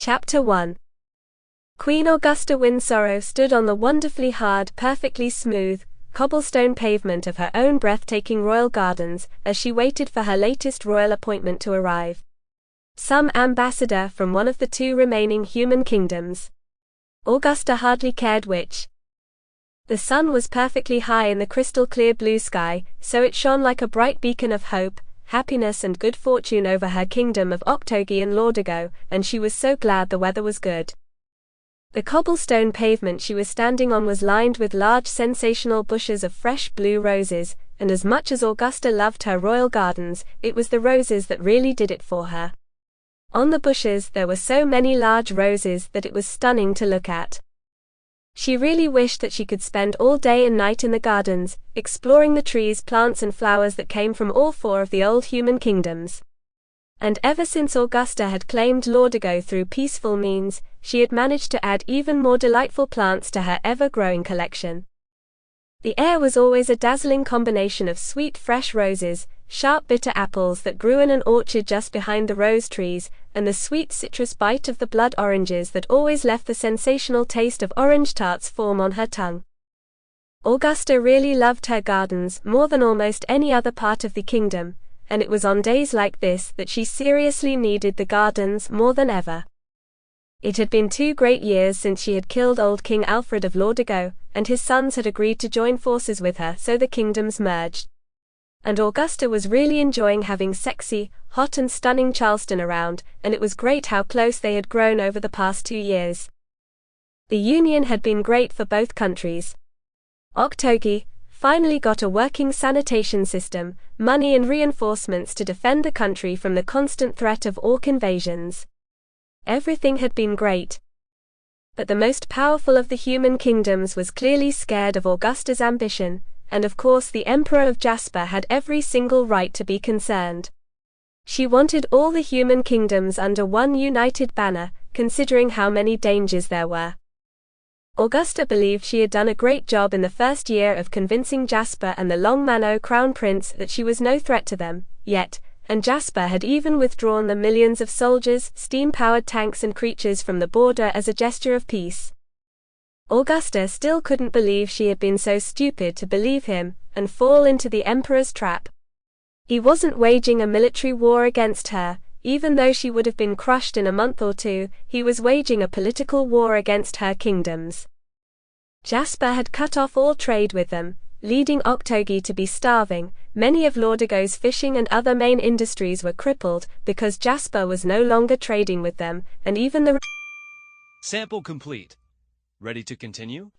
Chapter 1. Queen Augusta Windsoro stood on the wonderfully hard, perfectly smooth, cobblestone pavement of her own breathtaking royal gardens as she waited for her latest royal appointment to arrive. Some ambassador from one of the two remaining human kingdoms. Augusta hardly cared which. The sun was perfectly high in the crystal-clear blue sky, so it shone like a bright beacon of hope, happiness and good fortune over her kingdom of Octogi and Lordigo, and she was so glad the weather was good. The cobblestone pavement she was standing on was lined with large sensational bushes of fresh blue roses, and as much as Augusta loved her royal gardens, it was the roses that really did it for her. On the bushes there were so many large roses that it was stunning to look at. She really wished that she could spend all day and night in the gardens, exploring the trees, plants and flowers that came from all four of the old human kingdoms. And ever since Augusta had claimed Lordigo through peaceful means, she had managed to add even more delightful plants to her ever-growing collection. The air was always a dazzling combination of sweet fresh roses, sharp bitter apples that grew in an orchard just behind the rose trees, and the sweet citrus bite of the blood oranges that always left the sensational taste of orange tarts form on her tongue. Augusta really loved her gardens more than almost any other part of the kingdom, and it was on days like this that she seriously needed the gardens more than ever. It had been 2 great years since she had killed old King Alfred of Lordigo, and his sons had agreed to join forces with her, so the kingdoms merged. And Augusta was really enjoying having sexy, hot and stunning Charleston around, and it was great how close they had grown over the past 2 years. The union had been great for both countries. Octogi finally got a working sanitation system, money and reinforcements to defend the country from the constant threat of orc invasions. Everything had been great. But the most powerful of the human kingdoms was clearly scared of Augusta's ambition, and of course the Emperor of Jasper had every single right to be concerned. She wanted all the human kingdoms under one united banner, considering how many dangers there were. Augusta believed she had done a great job in the first year of convincing Jasper and the Longmanno Crown Prince that she was no threat to them, yet, and Jasper had even withdrawn the millions of soldiers, steam-powered tanks and creatures from the border as a gesture of peace. Augusta still couldn't believe she had been so stupid to believe him, and fall into the Emperor's trap. He wasn't waging a military war against her, even though she would have been crushed in a month or 2, he was waging a political war against her kingdoms. Jasper had cut off all trade with them, leading Octogi to be starving. Many of Lordigo's fishing and other main industries were crippled because Jasper was no longer trading with them, and even the Sample complete. Ready to continue?